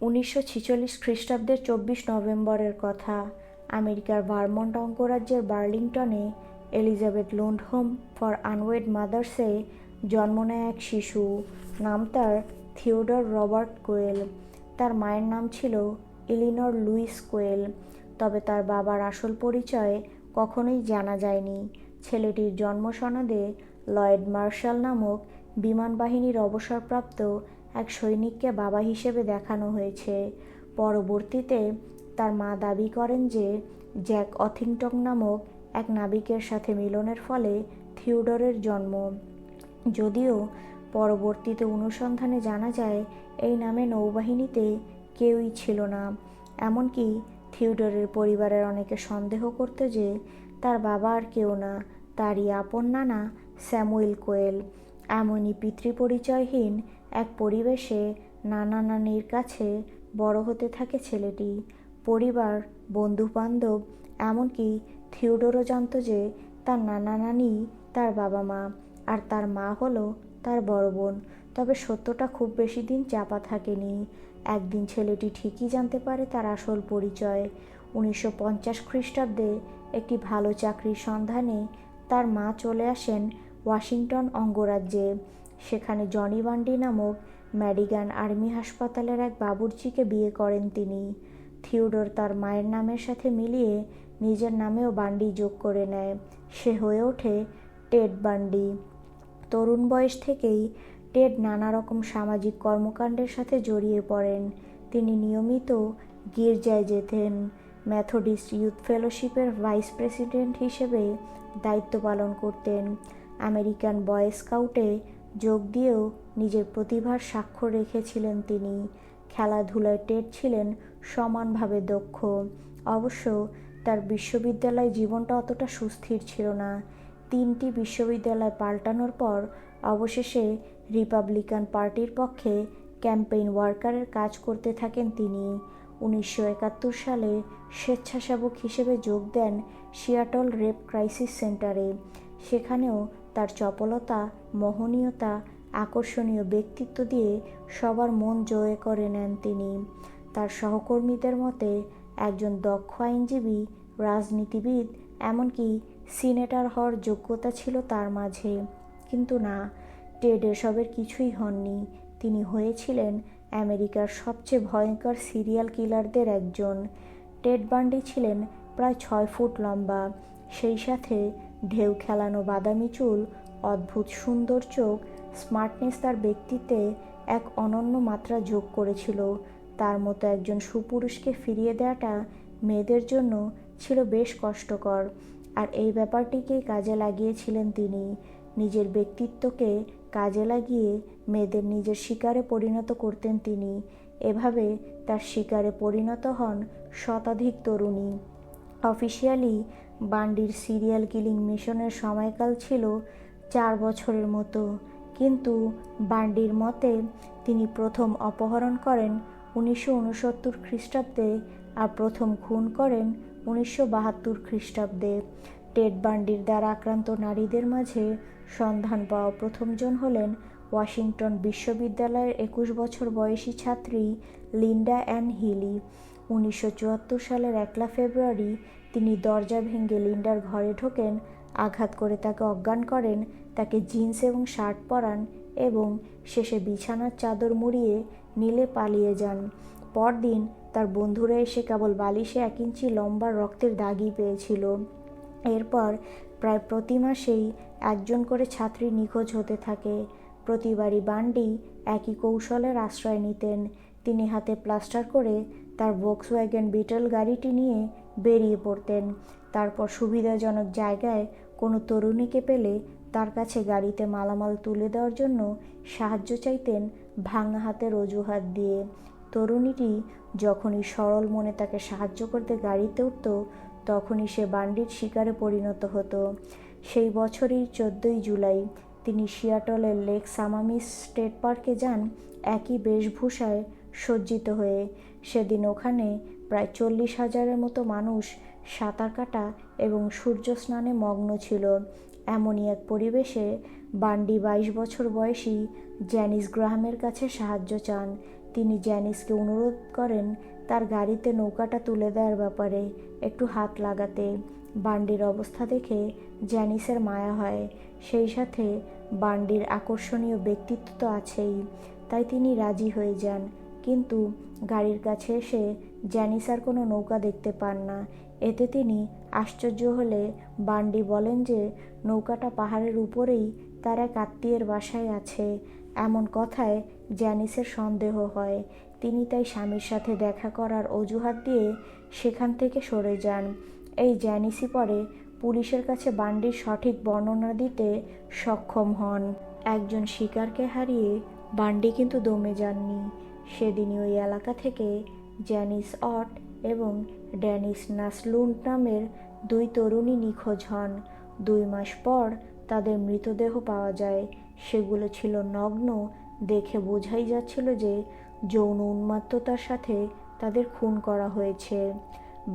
1946 খ্রিস্টাব্দের 24 নভেম্বরের কথা। আমেরিকার ভারমন্ট অঙ্গরাজ্যের বার্লিংটনে এলিজাবেথ লুন্ডহোম ফর আনওয়েড মাদার্সে জন্ম নেয় এক শিশু। নাম তার থিওডর রবার্ট কোয়েল। তার মায়ের নাম ছিল ইলিনর লুইস কোয়েল, তবে তার বাবার আসল পরিচয় কখনোই জানা যায়নি। ছেলেটির জন্ম সনদে লয়েড মার্শাল নামক বিমান বাহিনীর অবসরপ্রাপ্ত এক সৈনিককে বাবা হিসেবে দেখানো হয়েছে। পরবর্তীতে তার মা দাবি করেন যে জ্যাক অথিংটন নামক এক নাবিকের সাথে মিলনের ফলে থিওডরের জন্ম, যদিও পরবর্তীতে অনুসন্ধানে জানা যায় এই নামে নৌবাহিনীতে কেউই ছিল না। এমনকি থিওডরের পরিবারের অনেকে সন্দেহ করত যে তার বাবা আর কেউ না, তারই আপন নানা স্যামুয়েল কোয়েল। এমনই পিতৃপরিচয়হীন এক পরিবেশে নানা নানির কাছে বড় হতে থাকে ছেলেটি। পরিবার, বন্ধুবান্ধব, এমনকি থিওডোরও জানত যে তার নানা নানি তার বাবা মা, আর তার মা হলো তার বড় বোন। তবে সত্যটা খুব বেশি দিন চাপা থাকেনি। একদিন ছেলেটি ঠিকই জানতে পারে তার আসল পরিচয়। 1950 খ্রিস্টাব্দে একটি ভালো চাকরির সন্ধানে তার মা চলে আসেন ওয়াশিংটন অঙ্গরাজ্যে। সেখানে জনি বান্ডি নামক ম্যাডিগান আর্মি হাসপাতালের এক বাবুর্চিকে বিয়ে করেন তিনি। থিওডর তার মায়ের নামের সাথে মিলিয়ে নিজের নামেও বান্ডি যোগ করে নেয়। সে হয়ে ওঠে টেড বান্ডি। তরুণ বয়স থেকেই টেড নানা রকম সামাজিক কর্মকাণ্ডের সাথে জড়িয়ে পড়েন। তিনি নিয়মিত গির্জায় যেতেন, মেথডিস্ট ইউথ ফেলোশিপের ভাইস প্রেসিডেন্ট হিসেবে দায়িত্ব পালন করতেন। আমেরিকান বয় স্কাউটে যোগ দিয়েও নিজের প্রতিভার স্বাক্ষর রেখেছিলেন তিনি। খেলাধুলায় টেড ছিলেন সমানভাবে দক্ষ। অবশ্য তার বিশ্ববিদ্যালয় জীবনটা অতটা সুস্থির ছিল না। 3টি বিশ্ববিদ্যালয় পাল্টানোর পর অবশেষে রিপাবলিকান পার্টির পক্ষে ক্যাম্পেইন ওয়ার্কারের কাজ করতে থাকেন তিনি। 1971 সালে স্বেচ্ছাসেবক হিসেবে যোগ দেন সিয়াটল রেপ ক্রাইসিস সেন্টারে। সেখানেও তার চপলতা, মোহনীয়তা, আকর্ষণীয় ব্যক্তিত্ব দিয়ে সবার মন জয় করে নেন তিনি। তার সহকর্মীদের মতে একজন দক্ষ আইনজীবী, রাজনীতিবিদ, এমনকি সিনেটর হওয়ার যোগ্যতা ছিল তার মাঝে। কিন্তু না, টেড এসবের কিছুই হননি। তিনি হয়েছিলেন আমেরিকার সবচেয়ে ভয়ঙ্কর সিরিয়াল কিলারদের একজন। টেড বান্ডি ছিলেন প্রায় 6 ফুট লম্বা, সেই সাথে ঢেউ খেলানো বাদামি চুল, অদ্ভুত সুন্দর চোখ। স্মার্টনেস তার ব্যক্তিত্বে এক অনন্য মাত্রা যোগ করেছিল। তার মতো একজন সুপুরুষকে ফিরিয়ে দেওয়াটা মেয়েদের জন্য ছিল বেশ কষ্টকর, আর এই ব্যাপারটিকেই কাজে লাগিয়েছিলেন তিনি। নিজের ব্যক্তিত্বকে কাজে লাগিয়ে মেয়েদের নিজের শিকারে পরিণত করতেন তিনি। এভাবে তার শিকারে পরিণত হন শতাধিক তরুণী। অফিসিয়ালি বান্ডির সিরিয়াল কিলিং মিশনের সময়কাল ছিল 4 বছরের মতো, কিন্তু বান্ডির মতে তিনি প্রথম অপহরণ করেন 1969 খ্রিস্টাব্দে আর প্রথম খুন করেন 1972 খ্রিস্টাব্দে। টেড বান্ডির দ্বারা আক্রান্ত নারীদের মাঝে সন্ধান পাওয়া প্রথমজন হলেন ওয়াশিংটন বিশ্ববিদ্যালয়ের 21 বছর বয়সী ছাত্রী লিন্ডা অ্যান হিলি। 1974 সালের 1 ফেব্রুয়ারি তিনি দরজা ভেঙে লিন্ডার ঘরে ঢোকেন, আঘাত করে তাকে অজ্ঞান করেন, তাকে জিন্স এবং শার্ট পরান এবং শেষে বিছানার চাদর মুড়িয়ে নিলে পালিয়ে যান। পরদিন তার বন্ধুরা এসে কেবল বালিশে 1 ইঞ্চি লম্বা রক্তের দাগই পেয়েছিল। এরপর প্রায় প্রতি মাসেই একজন করে ছাত্রী নিখোঁজ হতে থাকে। প্রতিবারই বান্ডি একই কৌশলের আশ্রয় নিতেন। তিনি হাতে প্লাস্টার করে তার ভোক্সওয়াগন বিটল গাড়িটি নিয়ে বেরিয়ে পড়তেন। তারপর সুবিধাজনক জায়গায় কোনো তরুণীকে পেলে তার কাছে গাড়িতে মালামাল তুলে দেওয়ার জন্য সাহায্য চাইতেন ভাঙা হাতের অজুহাত দিয়ে। তরুণীটি যখনই সরল মনে তাকে সাহায্য করতে গাড়িতে উঠত, তখনই সে বান্ডির শিকারে পরিণত হতো। সেই বছরই 14 জুলাই তিনি সিয়াটলের লেক সামামিস স্টেট পার্কে যান একই বেশভূষায় সজ্জিত হয়ে। সেদিন ওখানে প্রায় 40,000-এর মতো মানুষ সাঁতার কাটা এবং সূর্য স্নানে মগ্ন ছিল। এমনই এক পরিবেশে বান্ডি 22 বছর বয়সী জ্যানিস গ্রাহামের কাছে সাহায্য চান। তিনি জ্যানিসকে অনুরোধ করেন তার গাড়িতে নৌকাটা তুলে দেওয়ার ব্যাপারে একটু হাত লাগাতে। বান্ডির অবস্থা দেখে জ্যানিসের মায়া হয়, সেই সাথে বান্ডির আকর্ষণীয় ব্যক্তিত্ব তো আছেই, তাই তিনি রাজি হয়ে যান। কিন্তু গাড়ির কাছে এসে জ্যানিস আর কোনো নৌকা দেখতে পান না। এতে তিনি আশ্চর্য হলে বান্ডি বলেন যে নৌকাটা পাহাড়ের উপরেই তার এক আত্মীয়ের বাসায় আছে। এমন কথায় জ্যানিসের সন্দেহ হয়। তিনি তাই স্বামীর সাথে দেখা করার অজুহাত দিয়ে সেখান থেকে সরে যান। এই জ্যানিসই পরে পুলিশের কাছে বান্ডির সঠিক বর্ণনা দিতে সক্ষম হন। একজন শিকারকে হারিয়ে বান্ডি কিন্তু দমে যাননি। সেদিনই ওই এলাকা থেকে জ্যানিস অট এবং ড্যানিস নাসলুন্ড নামের দুই তরুণী নিখোঁজ হন। 2 মাস পর তাদের মৃতদেহ পাওয়া যায়। সেগুলো ছিল নগ্ন, দেখে বোঝাই যাচ্ছিল যে যৌন উন্মাত্ততার সাথে তাদের খুন করা হয়েছে।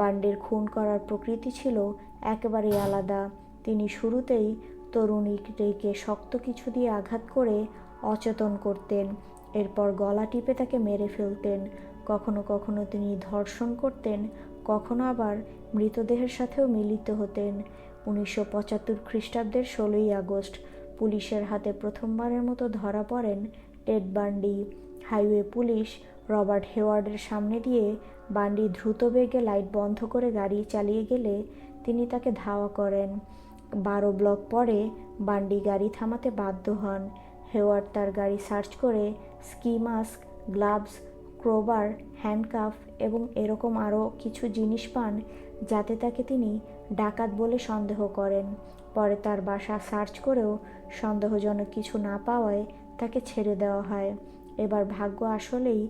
বান্ডির খুন করার প্রকৃতি ছিল একেবারেই আলাদা। তিনি শুরুতেই তরুণীটিকে শক্ত কিছু দিয়ে আঘাত করে অচেতন করতেন, এরপর গলা টিপে তাকে মেরে ফেলতেন। কখনো কখনো তিনি ধর্ষণ করতেন, কখনো আবার মৃতদেহের সাথেও মিলিত হতেন। 1975 খ্রিস্টাব্দের 16ই আগস্ট পুলিশের হাতে প্রথমবারের মতো ধরা পড়েন টেড বান্ডি। হাইওয়ে পুলিশ রবার্ট হেওয়ার্ডের সামনে দিয়ে বান্ডি দ্রুত বেগে লাইট বন্ধ করে গাড়ি চালিয়ে গেলে তিনি তাকে ধাওয়া করেন। 12 ব্লক পরে বান্ডি গাড়ি থামাতে বাধ্য হন। হেওয়ার্ড তার গাড়ি সার্চ করে ski mask, gloves, crowbar, handcuff এবং এরকম আরও কিছু জিনিস পান, যাতে তাকে তিনি ডাকাত বলে সন্দেহ করেন। পরে তার বাসা সার্চ করেও সন্দেহজনক কিছু না পাওয়ায় তাকে ছেড়ে দেওয়া হয়। এবার ভাগ্য আসলেই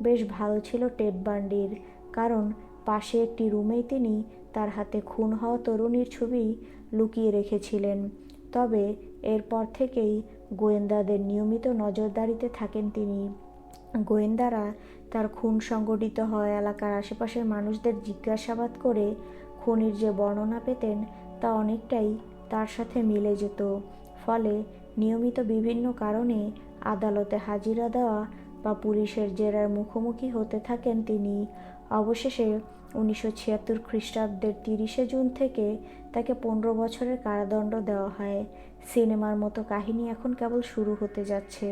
বেশ ভালো ছিল টেড বান্ডির, কারণ পাশে একটি রুমেই তিনি তার হাতে খুন হওয়া তরুণীর ছবি লুকিয়ে রেখেছিলেন। তবে এরপর থেকেই গোয়েন্দাদের নিয়মিত নজরদারিতে থাকেন তিনি। গোয়েন্দারা তার খুন সংঘটিত হওয়া এলাকার আশেপাশের মানুষদের জিজ্ঞাসাবাদ করে খুনির যে বর্ণনা পেতেন তা অনেকটাই তার সাথে মিলে যেত। ফলে নিয়মিত বিভিন্ন কারণে আদালতে হাজিরা দেওয়া বা পুলিশের জেরার মুখোমুখি হতে থাকেন তিনি। অবশেষে 1976 খ্রিস্টাব্দের 30শে জুন থেকে তাকে 15 বছরের কারাদণ্ড দেওয়া হয়। সিনেমার মতো কাহিনী এখন কেবল শুরু হতে যাচ্ছে।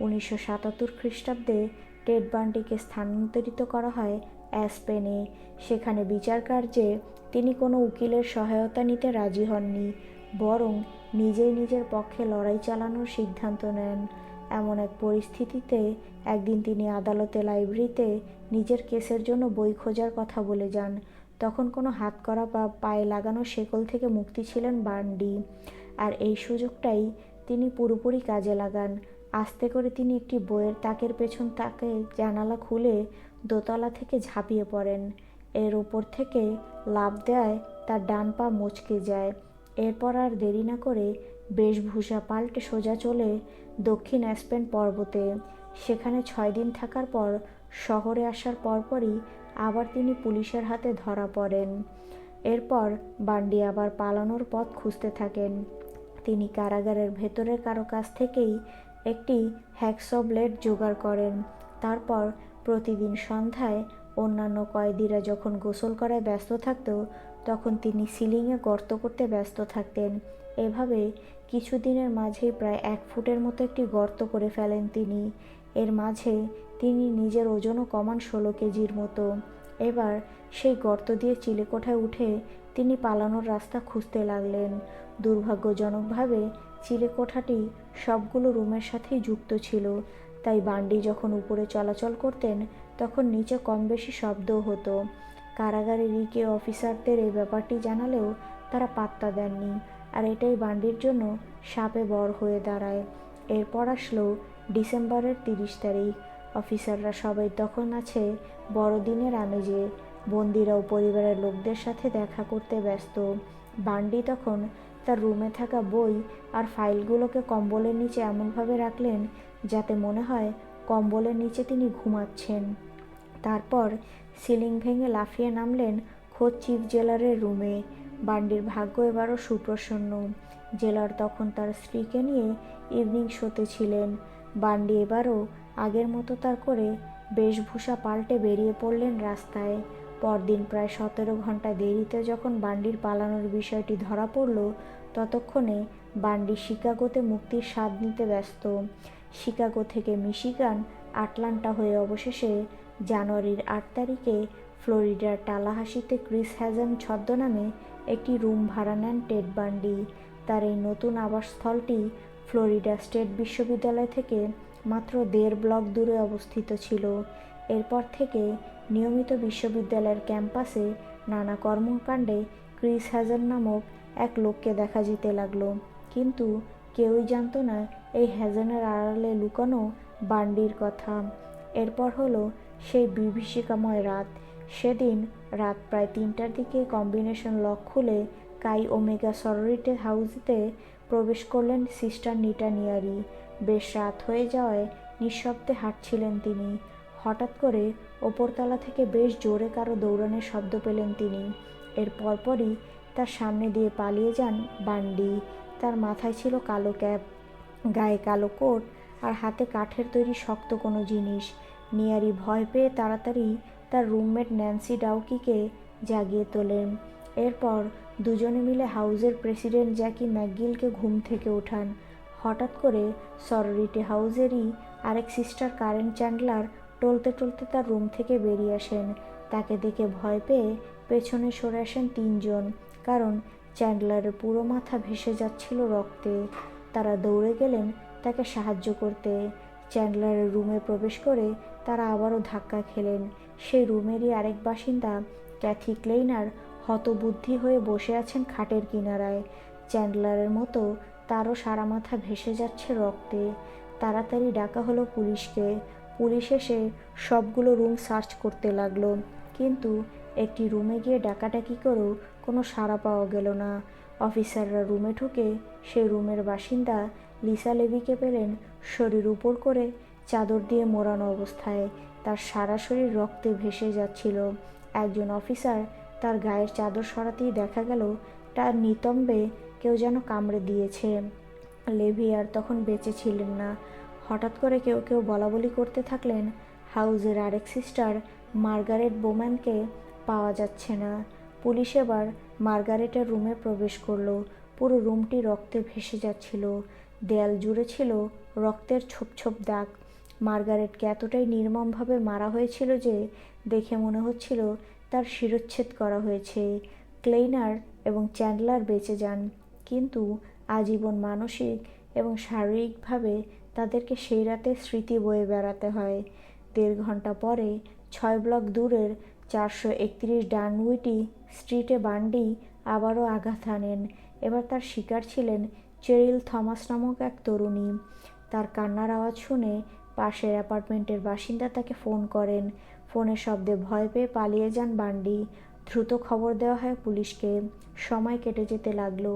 1977 খ্রিস্টাব্দে টেড বান্ডিকে স্থানান্তরিত করা হয় অ্যাসপেনে। সেখানে বিচার কার্যে তিনি কোনো উকিলের সহায়তা নিতে রাজি হননি, বরং নিজেই নিজের পক্ষে লড়াই চালানোর সিদ্ধান্ত নেন। এমন এক পরিস্থিতিতে একদিন তিনি আদালতে লাইব্রেরিতে নিজের কেসের জন্য বই খোঁজার কথা বলে যান। তখন কোনো হাতকড়া বা পায়ে লাগানো শেকল থেকে মুক্তি ছিলেন বান্ডি, আর এই সুযোগটাই তিনি পুরোপুরি কাজে লাগান। আস্তে করে তিনি একটি বইয়ের তাকের পেছন তাকে জানালা খুলে দোতলা থেকে ঝাঁপিয়ে পড়েন। এর ওপর থেকে লাফ দেওয়ায় তার ডান পা মচকে যায়। এরপর আর দেরি না করে বেশভূষা পাল্টে সোজা চলে দক্ষিণ অ্যাসপেন পর্বতে। সেখানে 6 দিন থাকার পর শহরে আসার পরপরই আবার তিনি পুলিশের হাতে ধরা পড়েন। এরপর বান্ডি আবার পালানোর পথ খুঁজতে থাকেন। তিনি কারাগারের ভেতরের কারো কাছ থেকেই একটি হ্যাকসো ব্লেড জোগাড় করেন। তারপর প্রতিদিন সন্ধ্যায় অন্যান্য কয়েদিরা যখন গোসল করায় ব্যস্ত থাকত, তখন তিনি সিলিংয়ে গর্ত করতে ব্যস্ত থাকতেন। এভাবে কিছুদিনের মাঝেই প্রায় 1 ফুটের মতো একটি গর্ত করে ফেলেন তিনি। এর মাঝে তিনি নিজের ওজনও কমান 16 কেজির মতো। এবার সেই গর্ত দিয়ে চিলেকোঠায় উঠে তিনি পালানোর রাস্তা খুঁজতে লাগলেন। দুর্ভাগ্যজনকভাবে চিলেকোঠাটি সবগুলো রুমের সাথেই যুক্ত ছিল, তাই বান্ডি যখন উপরে চলাচল করতেন তখন নিচে কম বেশি শব্দও হতো। কারাগারের রিকে অফিসারদের এই ব্যাপারটি জানালেও তারা পাত্তা দেননি, আর এটাই বান্ডির জন্য শাপে বর হয়ে দাঁড়ায়। এরপর আসলো ডিসেম্বরের 30 তারিখ। অফিসাররা সবাই তখন আছে বড়দিনের আমেজে। বন্দিরা ও পরিবারের লোকদের সাথে দেখা করতে ব্যস্ত। বান্ডি তখন তার রুমে থাকা বই আর ফাইলগুলোকে কম্বলের নিচে এমনভাবে রাখলেন যাতে মনে হয় কম্বলের নিচে তিনি ঘুমাচ্ছেন। তারপর সিলিং ভেঙে লাফিয়ে নামলেন খোদ চিফ জেলারের রুমে। বান্ডির ভাগ্য এবারও সুপ্রসন্ন। জেলার তখন তার স্ত্রীকে নিয়ে ইভিনিং শোতে ছিলেন। বান্ডি এবারও আগের মতো তার করে বেশভূষা পাল্টে বেরিয়ে পড়লেন রাস্তায়। পরদিন প্রায় 17 ঘন্টা দেরিতে যখন বান্ডির পালানোর বিষয়টি ধরা পড়ল, ততক্ষণে বান্ডি শিকাগোতে মুক্তির স্বাদ নিতে ব্যস্ত। শিকাগো থেকে মিশিগান, আটলান্টা হয়ে অবশেষে জানুয়ারির 8 তারিখে ফ্লোরিডার টালাহাসিতে ক্রিস হ্যাজন ছদ্মনামে একটি রুম ভাড়া নেন টেড বান্ডি। তার এই নতুন আবাসস্থলটি ফ্লোরিডা স্টেট বিশ্ববিদ্যালয় থেকে মাত্র 1.5 ব্লক দূরে অবস্থিত ছিল। এরপর থেকে নিয়মিত বিশ্ববিদ্যালয়ের ক্যাম্পাসে নানা কর্মকাণ্ডে ক্রিস হ্যাজন নামক এক লোককে দেখা যেতে লাগলো। কিন্তু কেউই জানতো না এই হ্যাজনের আড়ালে লুকানো বান্ডির কথা। এরপর হলো সেই বিভীষিকাময় রাত। সেদিন রাত প্রায় 3টার দিকে কম্বিনেশন লক খুলে কাই ওমেগা সরোরিটি হাউসে প্রবেশ করলেন সিস্টার নিটা নিয়ারি। বেশ রাত হয়ে যাওয়ায় নিঃশব্দে হাঁটছিলেন তিনি। হঠাৎ করে ওপরতলা থেকে বেশ জোরে কারো দৌড়ানোর শব্দ পেলেন তিনি। এর পরপরই তার সামনে দিয়ে পালিয়ে যান বান্ডি। তার মাথায় ছিল কালো ক্যাপ, গায়ে কালো কোট আর হাতে কাঠের তৈরি শক্ত কোনো জিনিস। নিয়ারি ভয় পেয়ে তাড়াতাড়ি তার রুমমেট ন্যান্সি ডাউকিকে জাগিয়ে তোলেন। এরপর দুজনে মিলে হাউসের প্রেসিডেন্ট জ্যাকি ম্যাকগিলকে ঘুম থেকে ওঠান। হঠাৎ করে সরোরিটি হাউসেরই আরেক সিস্টার কারেন চ্যান্ডলার টলতে টলতে তার রুম থেকে বেরিয়ে আসেন। তাকে দেখে ভয় পেয়ে পেছনে সরে আসেন 3 জন, কারণ চ্যান্ডলারের পুরো মাথা ভেসে যাচ্ছিল রক্তে। তারা দৌড়ে গেলেন তাকে সাহায্য করতে। চ্যান্ডলারের রুমে প্রবেশ করে তারা আবারও ধাক্কা খেলেন। সেই রুমেরই আরেক বাসিন্দা ক্যাথি ক্লেইনার হতবুদ্ধি হয়ে বসে আছেন খাটের কিনারায়। চ্যান্ডলারের মতো তারও সারা মাথা ভেসে যাচ্ছে রক্তে। তাড়াতাড়ি ডাকা হলো পুলিশকে। পুলিশ এসে সবগুলো রুম সার্চ করতে লাগলো, কিন্তু একটি রুমে গিয়ে ডাকাডাকি করেও কোনো সাড়া পাওয়া গেল না। অফিসাররা রুমে ঢুকে সেই রুমের বাসিন্দা লিসা লেভিকে পেলেন শরীর উপর করে চাদর দিয়ে মোড়ানো অবস্থায়। তার সারা শরীর রক্তে ভেসে যাচ্ছিল। একজন অফিসার তার গায়ের চাদর সরাতেই দেখা গেল তার নিতম্বে কেউ যেন কামড়ে দিয়েছে। লেভি আর তখন বেঁচে ছিলেন না। হঠাৎ করে কেউ কেউ বলাবলি করতে থাকলেন, হাউসের আরেক সিস্টার মার্গারেট বোম্যানকে পাওয়া যাচ্ছে না। পুলিশ এবার মার্গারেটের রুমে প্রবেশ করলো। পুরো রুমটি রক্তে ভেসে যাচ্ছিল। দেয়াল জুড়ে ছিল রক্তের ছোপ ছোপ দাগ। মার্গারেটকে এতটাই নির্মমভাবে মারা হয়েছিল যে দেখে মনে হচ্ছিল তার শিরচ্ছেদ করা হয়েছে। ক্লেইনার এবং চ্যান্ডলার বেঁচে যান, কিন্তু আজীবন মানসিক এবং শারীরিকভাবে তাদেরকে সেই রাতে স্মৃতি বয়ে বেড়াতে হয়। 1.5 ঘন্টা পরে 6 ব্লক দূরের 431 ডানউইটি স্ট্রিটে বান্ডি আবারও আঘাত হানেন। এবার তার শিকার ছিলেন চেরিল থমাস নামক এক তরুণী। তার কান্নার আওয়াজ শুনে পাশের অ্যাপার্টমেন্টের বাসিন্দা তাকে ফোন করেন। ফোনের শব্দে ভয় পেয়ে পালিয়ে যান বান্ডি। দ্রুত খবর দেওয়া হয় পুলিশকে। সময় কেটে যেতে লাগলো।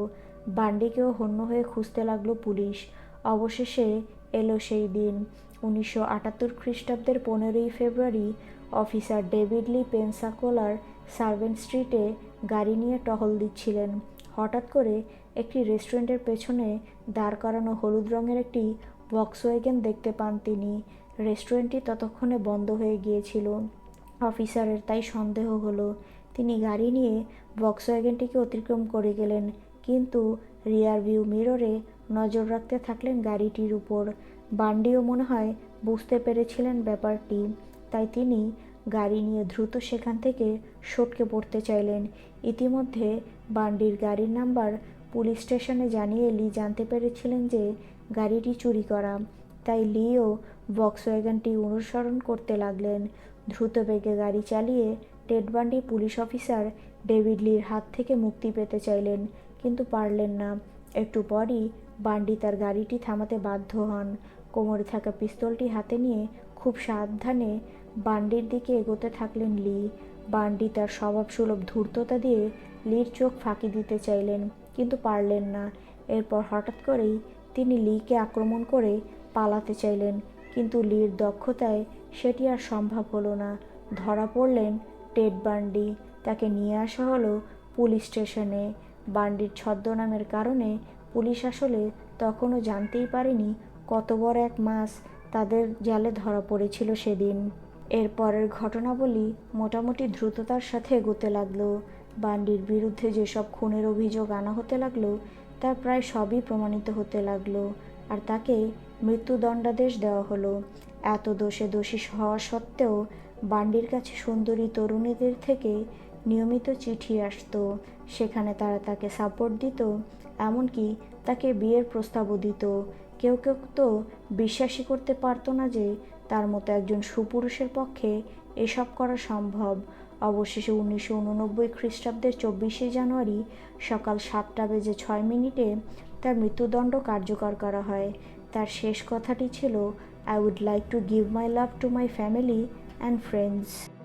বান্ডিকেও হন্য হয়ে খুঁজতে লাগলো পুলিশ। অবশেষে এলো সেই দিন। 1978 খ্রিস্টাব্দের 15ই ফেব্রুয়ারি অফিসার ডেভিড লি পেনসাকোলার সার্ভেন্ট স্ট্রিটে গাড়ি নিয়ে টহল দিচ্ছিলেন। হঠাৎ করে একটি রেস্টুরেন্টের পেছনে দাঁড় করানো হলুদ রঙের একটি ভক্সওয়াগন দেখতে পান তিনি। রেস্টুরেন্টটি ততক্ষণে বন্ধ হয়ে গিয়েছিল। অফিসারের তাই সন্দেহ হলো। তিনি গাড়ি নিয়ে ভক্সওয়াগনটিকে অতিক্রম করে গেলেন, কিন্তু রিয়ার ভিউ মিররে নজর রাখতে থাকলেন গাড়িটির উপর। বান্ডিও মনে হয় বুঝতে পেরেছিলেন ব্যাপারটি, তাই তিনি গাড়ি নিয়ে দ্রুত সেখান থেকে সটকে পড়তে চাইলেন। ইতিমধ্যে বান্ডির গাড়ির নাম্বার পুলিশ স্টেশনে জানিয়ে লি জানতে পেরেছিলেন যে গাড়িটি চুরি করা। তাই লিও ভক্সওয়াগনটি অনুসরণ করতে লাগলেন। দ্রুত বেগে গাড়ি চালিয়ে টেড বান্ডি পুলিশ অফিসার ডেভিড লির হাত থেকে মুক্তি পেতে চাইলেন, কিন্তু পারলেন না। একটু পরই বান্ডি তার গাড়িটি থামাতে বাধ্য হন। কোমরে থাকা পিস্তলটি হাতে নিয়ে খুব সাবধানে বান্ডির দিকে এগোতে থাকলেন লি। বান্ডি তার স্বভাবসুলভ ধূর্ততা দিয়ে লির চোখ ফাঁকি দিতে চাইলেন, কিন্তু পারলেন না। এরপর হঠাৎ করেই তিনি লিকে আক্রমণ করে পালাতে চাইলেন, কিন্তু লির দক্ষতায় সেটি আর সম্ভব হলো না। ধরা পড়লেন টেড বান্ডি। তাকে নিয়ে আসা হলো পুলিশ স্টেশনে। বান্ডির ছদ্মনামের কারণে পুলিশ আসলে তখনও জানতেই পারেনি কত বড় এক মাছ তাদের জালে ধরা পড়েছিল সেদিন। এর পরের ঘটনাবলী মোটামুটি দ্রুততার সাথে এগোতে লাগলো। বান্ডির বিরুদ্ধে যেসব খুনের অভিযোগ আনা হতে লাগলো তার প্রায় সবই প্রমাণিত হতে লাগলো, আর তাকে মৃত্যুদণ্ডাদেশ দেওয়া হলো। এত দোষে দোষী হওয়া সত্ত্বেও বান্ডির কাছে সুন্দরী তরুণীদের থেকে নিয়মিত চিঠি আসতো। সেখানে তারা তাকে সাপোর্ট দিত, এমনকি তাকে বিয়ের প্রস্তাবও দিত। কেউ কেউ তো বিশ্বাসই করতে পারতো না যে তার মতো একজন সুপুরুষের পক্ষে এসব করা সম্ভব। অবশেষে 1989 খ্রিস্টাব্দের 24শে জানুয়ারি সকাল 7:06 তার মৃত্যুদণ্ড কার্যকর করা হয়। তার শেষ কথাটি ছিল, "I would like to give my love to my family and friends".